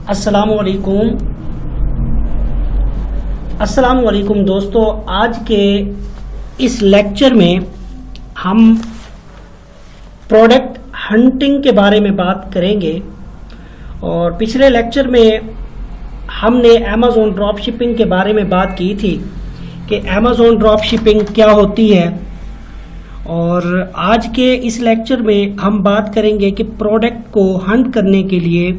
अस्सलामुअलैकुम दोस्तों, आज के इस लेक्चर में हम प्रोडक्ट हंटिंग के बारे में बात करेंगे। और पिछले लेक्चर में हमने अमेज़ॉन ड्रॉप शिपिंग के बारे में बात की थी कि अमेज़ॉन ड्रॉप शिपिंग क्या होती है। और आज के इस लेक्चर में हम बात करेंगे कि प्रोडक्ट को हंट करने के लिए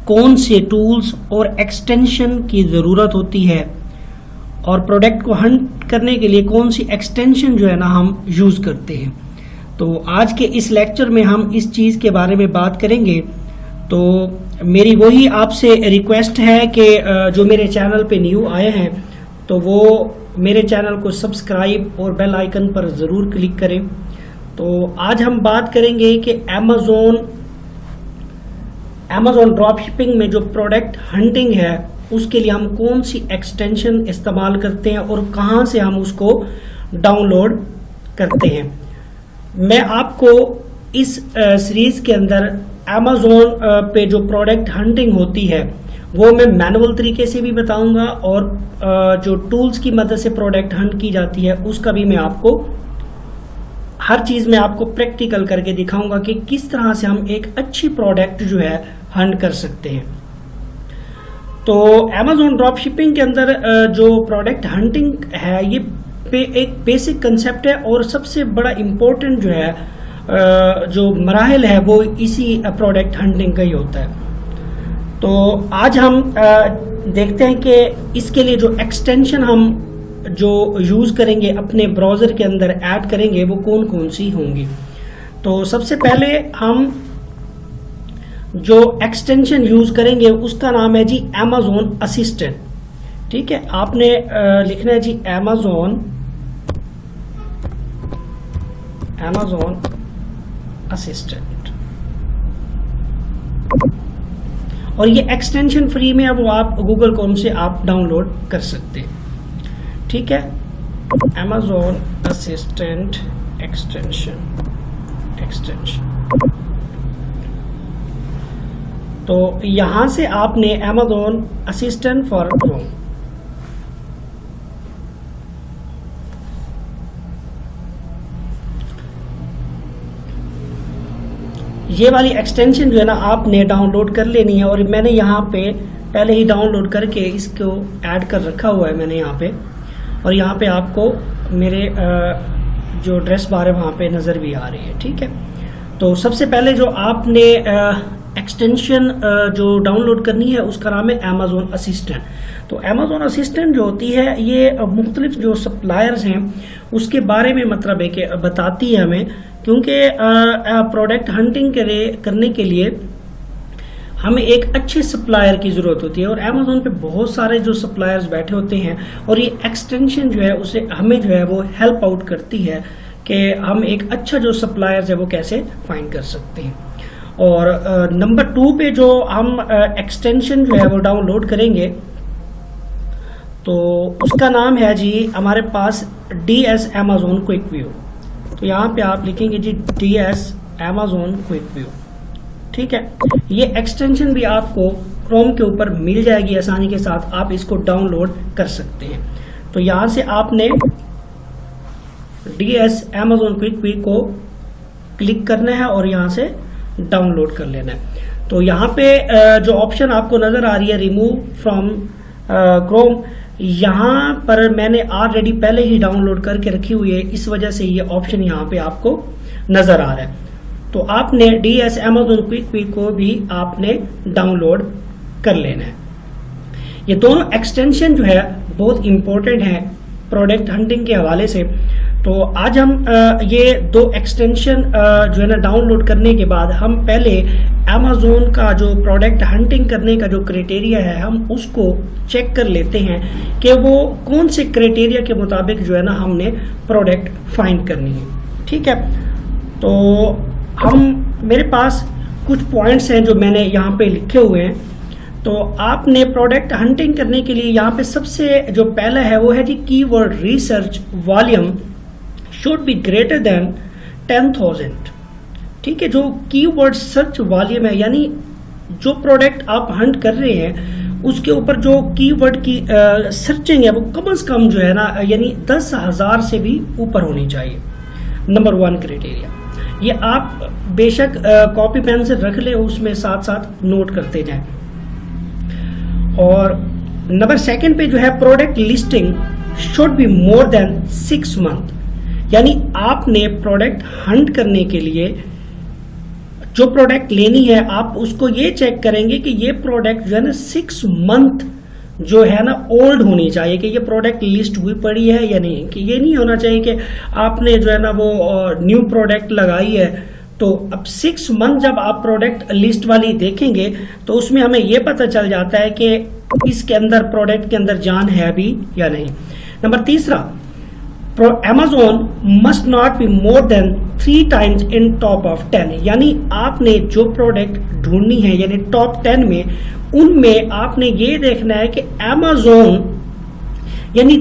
कौन से टूल्स और एक्सटेंशन की ज़रूरत होती है और प्रोडक्ट को हंट करने के लिए कौन सी एक्सटेंशन जो है ना हम यूज़ करते हैं। तो आज के इस लेक्चर में हम इस चीज़ के बारे में बात करेंगे। तो मेरी वही आपसे रिक्वेस्ट है कि जो मेरे चैनल पे न्यू आए हैं तो वो मेरे चैनल को सब्सक्राइब और बेल आइकन पर ज़रूर क्लिक करें। तो आज हम बात करेंगे कि अमेज़ॉन ड्रॉप शिपिंग में जो प्रोडक्ट हंटिंग है उसके लिए हम कौन सी एक्सटेंशन इस्तेमाल करते हैं और कहां से हम उसको डाउनलोड करते हैं। मैं आपको इस सीरीज के अंदर अमेज़ॉन पे जो प्रोडक्ट हंटिंग होती है वो मैं मैनुअल तरीके से भी बताऊंगा और जो टूल्स की मदद से प्रोडक्ट हंट की जाती है उसका भी मैं आपको हर चीज़ में आपको प्रैक्टिकल करके दिखाऊंगा कि किस तरह से हम एक अच्छी प्रोडक्ट जो है हंट कर सकते हैं। तो अमेज़ॉन ड्रॉप शिपिंग के अंदर जो प्रोडक्ट हंटिंग है ये एक बेसिक कंसेप्ट है और सबसे बड़ा इम्पोर्टेंट जो है जो मराहिल है वो इसी प्रोडक्ट हंटिंग का ही होता है। तो आज हम देखते हैं कि इसके लिए जो एक्सटेंशन हम जो यूज़ करेंगे अपने ब्राउज़र के अंदर ऐड करेंगे वो कौन कौन सी होंगी। तो सबसे पहले हम जो एक्सटेंशन यूज़ करेंगे उसका नाम है जी अमेज़ॉन असिस्टेंट। ठीक है, आपने लिखना है जी अमेज़ॉन असिस्टेंट। और ये एक्सटेंशन फ्री में है, वो आप गूगल क्रोम से आप डाउनलोड कर सकते हैं। ठीक है, अमेज़ॉन असिस्टेंट एक्सटेंशन। तो यहां से आपने अमेज़ॉन असिस्टेंट फॉर क्रोम ये वाली एक्सटेंशन जो है ना आपने डाउनलोड कर लेनी है। और मैंने यहाँ पे पहले ही डाउनलोड करके इसको ऐड कर रखा हुआ है मैंने यहाँ पे। और यहाँ पे आपको मेरे जो एड्रेस बार है वहाँ पे नज़र भी आ रही है। ठीक है, तो सबसे पहले जो आपने एक्सटेंशन जो डाउनलोड करनी है उसका नाम है अमेज़ॉन असिस्टेंट। तो अमेज़ॉन असिस्टेंट जो होती है ये मुख्तलिफ जो सप्लायर्स हैं उसके बारे में मतलब है कि बताती है हमें, क्योंकि प्रोडक्ट हंटिंग करने के लिए हमें एक अच्छे सप्लायर की ज़रूरत होती है। और अमेज़ॉन पे बहुत सारे जो सप्लायर्स बैठे होते हैं और ये एक्सटेंशन जो है उसे हमें जो है वो हेल्प आउट करती है कि हम एक अच्छा जो सप्लायर्स है वो कैसे फाइंड कर सकते हैं। और नंबर 2 पे जो हम एक्सटेंशन जो है वो डाउनलोड करेंगे तो उसका नाम है जी हमारे पास DS अमेज़ॉन क्विक व्यू। तो यहाँ पे आप लिखेंगे जी DS अमेज़ॉन क्विक व्यू। ठीक है, ये एक्सटेंशन भी आपको क्रोम के ऊपर मिल जाएगी आसानी के साथ, आप इसको डाउनलोड कर सकते हैं। तो यहाँ से आपने DS अमेज़ॉन क्विक व्यू को क्लिक करना है और यहाँ से डाउनलोड कर लेना है। तो यहाँ पे जो ऑप्शन आपको नजर आ रही है रिमूव फ्रॉम क्रोम, यहाँ पर मैंने ऑलरेडी पहले ही डाउनलोड करके रखी हुई है, इस वजह से ये ऑप्शन यहाँ पे आपको नजर आ रहा है। तो आपने DS अमेज़ॉन क्विक व्यू को भी आपने डाउनलोड कर लेना है। ये दोनों एक्सटेंशन जो है बहुत इंपॉर्टेंट है प्रोडक्ट हंटिंग के हवाले से। तो आज हम ये दो एक्सटेंशन जो है ना डाउनलोड करने के बाद हम पहले अमेज़ॉन का जो प्रोडक्ट हंटिंग करने का जो क्राइटेरिया है हम उसको चेक कर लेते हैं कि वो कौन से क्राइटेरिया के मुताबिक जो है ना हमने प्रोडक्ट फाइंड करनी है। ठीक है, तो मेरे पास कुछ पॉइंट्स हैं जो मैंने यहाँ पे लिखे हुए हैं। तो आपने प्रोडक्ट हंटिंग करने के लिए यहाँ पे सबसे जो पहला है वो है जी keyword research volume should be greater than 10,000। ठीक है, जो कीवर्ड सर्च वॉल्यूम है यानी जो प्रोडक्ट आप हंट कर रहे हैं उसके ऊपर जो कीवर्ड की सर्चिंग है वो कम से कम जो है ना यानी 10,000 से भी ऊपर होनी चाहिए। नंबर 1 क्राइटेरिया ये आप बेशक कॉपी पेन से रख ले, उसमें साथ साथ नोट करते जाएं। और नंबर 2 पे जो है product listing should be more then 6 month, यानी आपने प्रोडक्ट हंट करने के लिए जो प्रोडक्ट लेनी है आप उसको ये चेक करेंगे कि ये प्रोडक्ट जो है ना 6 मंथ जो है ना ओल्ड होनी चाहिए, कि ये प्रोडक्ट लिस्ट हुई पड़ी है या नहीं। कि ये नहीं होना चाहिए कि आपने जो है ना वो न्यू प्रोडक्ट लगाई है तो अब 6 मंथ जब आप प्रोडक्ट लिस्ट वाली देखेंगे तो उसमें हमें ये पता चल जाता है कि इसके अंदर प्रोडक्ट के अंदर जान है भी या नहीं। Number 3 Amazon must not be more than 3 times in top of 10, यानी आपने जो प्रोडक्ट ढूंढनी है यानी टॉप 10 में उनमें आपने ये देखना है कि Amazon यानी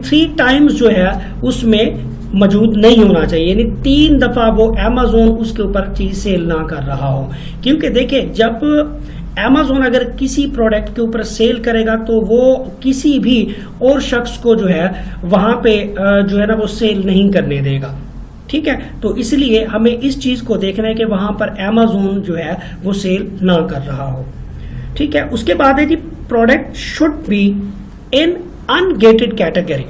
3 टाइम्स जो है उसमें मौजूद नहीं होना चाहिए, यानी 3 दफा वो Amazon उसके ऊपर चीज सेल ना कर रहा हो। क्योंकि देखिए जब Amazon अगर किसी प्रोडक्ट के ऊपर सेल करेगा तो वो किसी भी और शख्स को जो है वहां पे जो है ना वो सेल नहीं करने देगा। ठीक है, तो इसलिए हमें इस चीज को देखना है कि वहां पर Amazon जो है वो सेल ना कर रहा हो। ठीक है, उसके बाद है जी product should be in ungated category,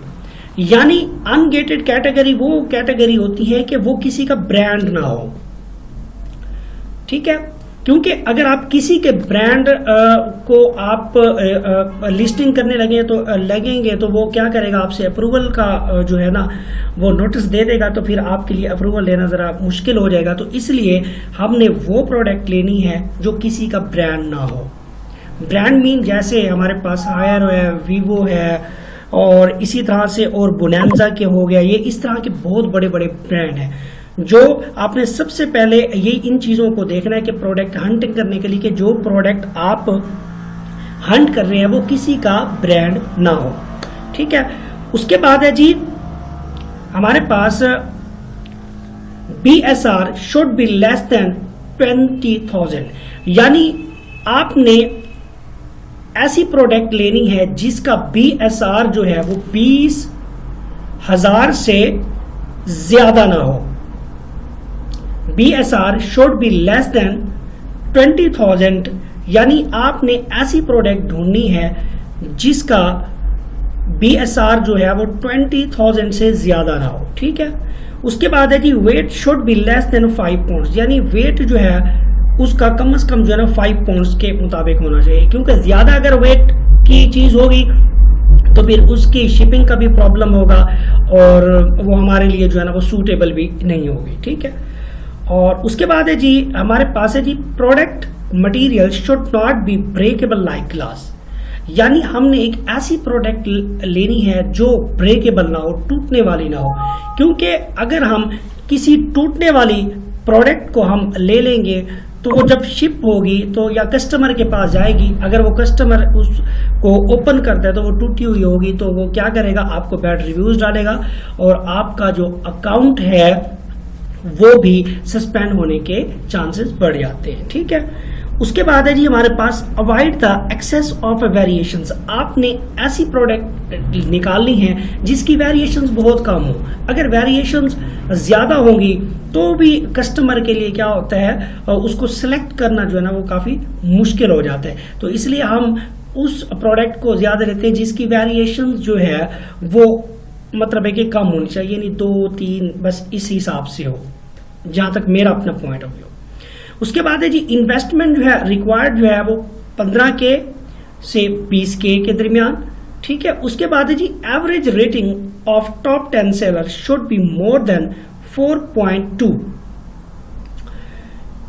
यानी अनगेटेड कैटेगरी वो कैटेगरी होती है कि वो किसी का ब्रांड ना हो। ठीक है, क्योंकि अगर आप किसी के ब्रांड को आप लिस्टिंग करने लगेंगे तो वो क्या करेगा, आपसे अप्रूवल का जो है ना वो नोटिस दे देगा, तो फिर आपके लिए अप्रूवल लेना जरा मुश्किल हो जाएगा। तो इसलिए हमने वो प्रोडक्ट लेनी है जो किसी का ब्रांड ना हो। ब्रांड मीन जैसे हमारे पास हायर है, वीवो है और इसी तरह से और बोनांजा के हो गया, ये इस तरह के बहुत बड़े बड़े ब्रांड हैं जो आपने सबसे पहले ये इन चीजों को देखना है कि प्रोडक्ट हंटिंग करने के लिए कि जो प्रोडक्ट आप हंट कर रहे हैं वो किसी का ब्रांड ना हो। ठीक है, उसके बाद है जी हमारे पास BSR should be less then 20,000, यानी आपने ऐसी प्रोडक्ट लेनी है जिसका BSR जो है वो 20,000 से ज्यादा ना हो। BSR should be less then 20,000, यानी आपने ऐसी प्रोडक्ट ढूंढनी है जिसका BSR जो है वो 20,000 से ज्यादा ना हो। ठीक है, उसके बाद है जी weight should be less than 5 pounds, यानी वेट जो है उसका कम से कम जो है ना 5 पाउंड्स के मुताबिक होना चाहिए, क्योंकि ज्यादा अगर वेट की चीज होगी तो फिर उसकी शिपिंग का भी प्रॉब्लम होगा और वो हमारे लिए जो है ना वो सूटेबल भी नहीं होगी। ठीक है, और उसके बाद है जी हमारे पास है जी product material should not be breakable like glass, यानी हमने एक ऐसी प्रोडक्ट लेनी है जो ब्रेकेबल ना हो, टूटने वाली ना हो। क्योंकि अगर हम किसी टूटने वाली प्रोडक्ट को हम ले लेंगे तो वो जब शिप होगी तो या कस्टमर के पास जाएगी, अगर वो कस्टमर उसको ओपन करता है तो वो टूटी हुई होगी, तो वो क्या करेगा, आपको बैड रिव्यूज डालेगा और आपका जो अकाउंट है वो भी सस्पेंड होने के चांसेस बढ़ जाते हैं। ठीक है, उसके बाद है जी हमारे पास avoid the excess of variations, आपने ऐसी प्रोडक्ट निकालनी है जिसकी वेरिएशंस बहुत कम हो। अगर वेरिएशंस ज्यादा होंगी तो भी कस्टमर के लिए क्या होता है, उसको सिलेक्ट करना जो है ना वो काफी मुश्किल हो जाता है। तो इसलिए हम उस प्रोडक्ट को ज्यादा लेते हैं जिसकी वेरिएशंस जो है वो मतलब है कि कम होनी चाहिए, यानी 2-3 बस इस हिसाब से हो, जहां तक मेरा अपना पॉइंट ऑफ व्यू। उसके बाद है जी इन्वेस्टमेंट जो है रिक्वायर्ड जो है वो 15K से 20K के दरमियान। ठीक है, उसके बाद है जी average rating of top 10 seller should be more than 4.2,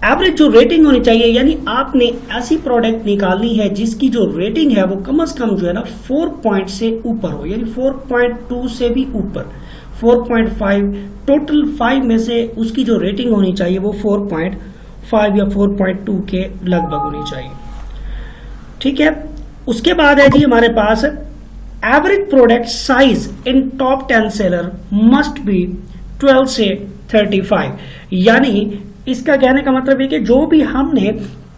average जो रेटिंग होनी चाहिए, यानी आपने ऐसी प्रोडक्ट निकालनी है जिसकी जो रेटिंग है वो कम से कम जो है ना 4 पॉइंट से ऊपर हो, यानी 4.2 से भी ऊपर, 4.5 टोटल 5 में से उसकी जो रेटिंग होनी चाहिए वो 4.5 या 4.2 के लगभग होनी चाहिए। ठीक है, उसके बाद है जी हमारे पास average product size in top 10 seller must be 12 से 35, यानी इसका कहने का मतलब है कि जो भी हमने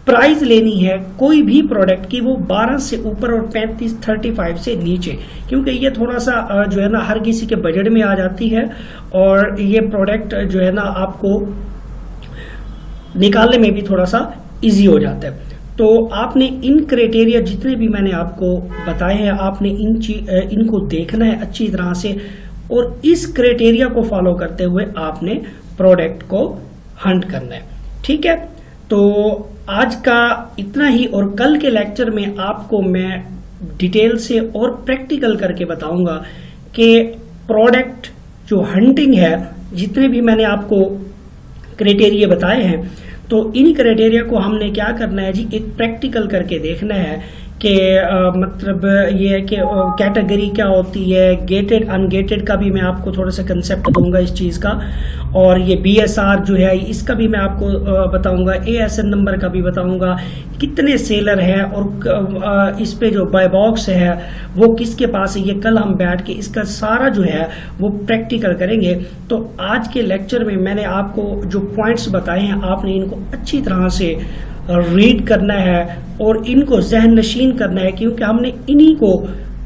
प्राइस लेनी है कोई भी प्रोडक्ट की वो 12 से ऊपर और 35 से नीचे, क्योंकि ये थोड़ा सा जो है ना हर किसी के बजट में आ जाती है और ये प्रोडक्ट जो है ना आपको निकालने में भी थोड़ा सा इजी हो जाता है। तो आपने इन क्राइटेरिया जितने भी मैंने आपको बताए हैं, आपने इनको देखना है अच्छी तरह से और इस क्राइटेरिया को फॉलो करते हुए आपने प्रोडक्ट को हंट करना है। ठीक है, तो आज का इतना ही और कल के लेक्चर में आपको मैं डिटेल से और प्रैक्टिकल करके बताऊंगा कि प्रोडक्ट जो हंटिंग है, जितने भी मैंने आपको क्राइटेरिया बताए हैं, तो इन क्राइटेरिया को हमने क्या करना है जी, एक प्रैक्टिकल करके देखना है कि मतलब ये है कि कैटेगरी क्या होती है, गेटेड अनगेटेड का भी मैं आपको थोड़ा सा कंसेप्ट दूंगा इस चीज़ का, और ये BSR जो है इसका भी मैं आपको बताऊंगा, ASN नंबर का भी बताऊंगा, कितने सेलर हैं और इस पे जो बाय बॉक्स है वो किसके पास है, ये कल हम बैठ के इसका सारा जो है वो प्रैक्टिकल करेंगे। तो आज के लेक्चर में मैंने आपको जो पॉइंट्स बताए हैं आपने इनको अच्छी तरह से रीड करना है और इनको जहन नशीन करना है, क्योंकि हमने इन्हीं को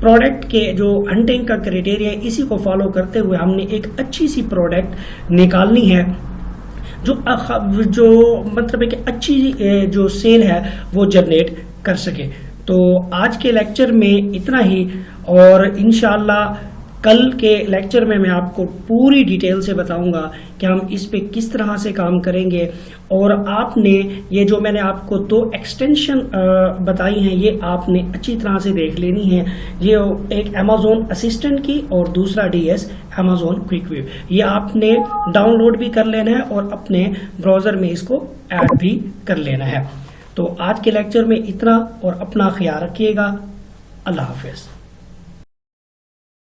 प्रोडक्ट के जो हंटिंग का क्राइटेरिया है इसी को फॉलो करते हुए हमने एक अच्छी सी प्रोडक्ट निकालनी है जो मतलब है कि अच्छी जो सेल है वो जनरेट कर सके। तो आज के लेक्चर में इतना ही और इंशाल्लाह कल के लेक्चर में मैं आपको पूरी डिटेल से बताऊंगा कि हम इस पे किस तरह से काम करेंगे। और आपने ये जो मैंने आपको 2 एक्सटेंशन बताई हैं ये आपने अच्छी तरह से देख लेनी है। ये एक Amazon असिस्टेंट की और दूसरा DS Amazon क्विक व्यू, ये आपने डाउनलोड भी कर लेना है और अपने ब्राउजर में इसको ऐड भी कर लेना है। तो आज के लेक्चर में इतना और अपना ख्याल रखिएगा। अल्लाह हाफिज।